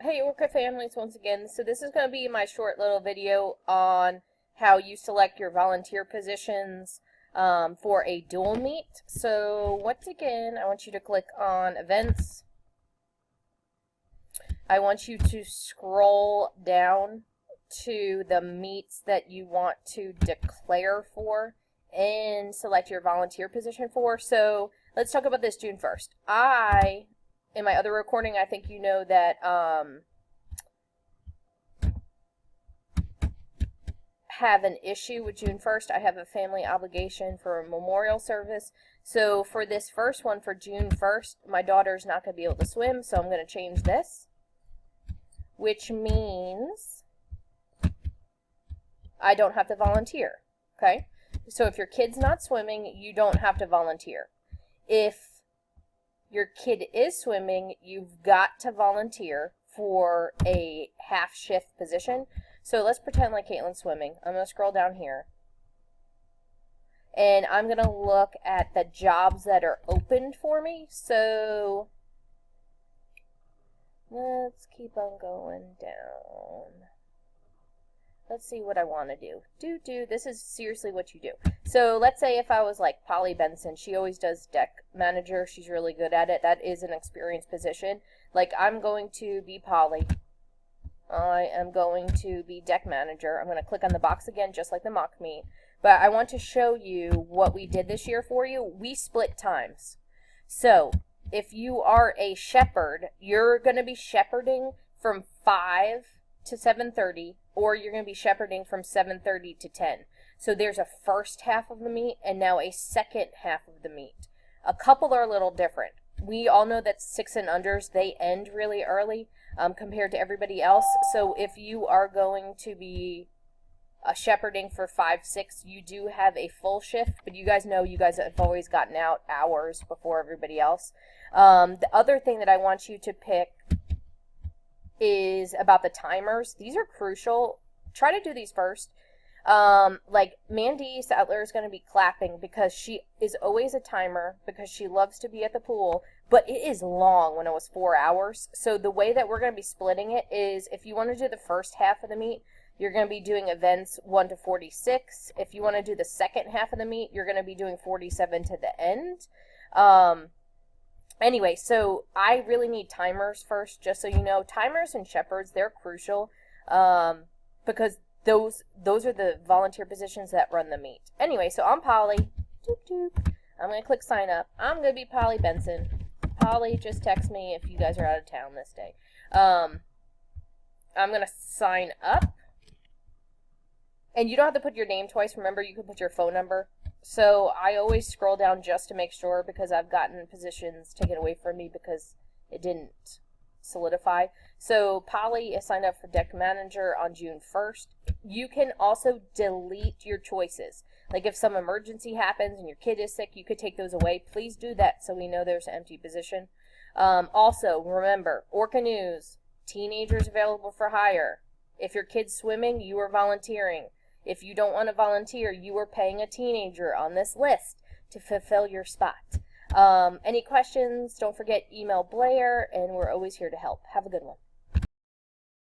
Hey, Orca families, once again. So this is going to be my short little video on how you select your volunteer positions for a dual meet. So once again, I want you to click on events. I want you to scroll down to the meets that you want to declare for and select your volunteer position for. So let's talk about this June 1st. In my other recording, I think you know that have an issue with June 1st. I have a family obligation for a memorial service. So for this first one, for June 1st, my daughter's not going to be able to swim, so I'm going to change this, which means I don't have to volunteer, okay? So if your kid's not swimming, you don't have to volunteer. If your kid is swimming, you've got to volunteer for a half shift position. So let's pretend like Caitlin's swimming. I'm going to scroll down here. And I'm going to look at the jobs that are opened for me. So let's keep on going down. Let's see what I want to do. This is seriously what you do. So let's say if I was like Polly Benson, she always does deck manager. She's really good at it. That is an experienced position. Like I'm going to be Polly. I am going to be deck manager. I'm going to click on the box again, just like the mock meet. But I want to show you what we did this year for you. We split times. So if you are a shepherd, you're going to be shepherding from 5 to 7:30, or you're going to be shepherding from 7:30 to 10. So there's a first half of the meet and now a second half of the meet. A couple are a little different. We all know that 6 and unders, they end really early compared to everybody else. So if you are going to be shepherding for 5, 6, you do have a full shift, but you guys know you guys have always gotten out hours before everybody else. The other thing that I want you to pick is about the timers. These are crucial. Try to do these first. Like Mandy Sattler is going to be clapping because she is always a timer because she loves to be at the pool, but it is long when it was 4 hours. So the way that we're going to be splitting it is if you want to do the first half of the meet, you're going to be doing events 1 to 46. If you want to do the second half of the meet, you're going to be doing 47 to the end. Anyway, so I really need timers first, just so you know. Timers and shepherds, they're crucial because those are the volunteer positions that run the meet. Anyway, so I'm Polly. I'm going to click sign up. I'm going to be Polly Benson. Polly, just text me if you guys are out of town this day. I'm going to sign up. And you don't have to put your name twice. Remember, you can put your phone number. So I always scroll down just to make sure because I've gotten positions taken away from me because it didn't solidify. So Polly is signed up for deck manager on June 1st. You can also delete your choices. Like if some emergency happens and your kid is sick, you could take those away. Please do that so we know there's an empty position. Also, remember, Orca News, teenagers available for hire. If your kid's swimming, you are volunteering. If you don't want to volunteer, you are paying a teenager on this list to fulfill your spot. Any questions, don't forget email Blair, and we're always here to help. Have a good one.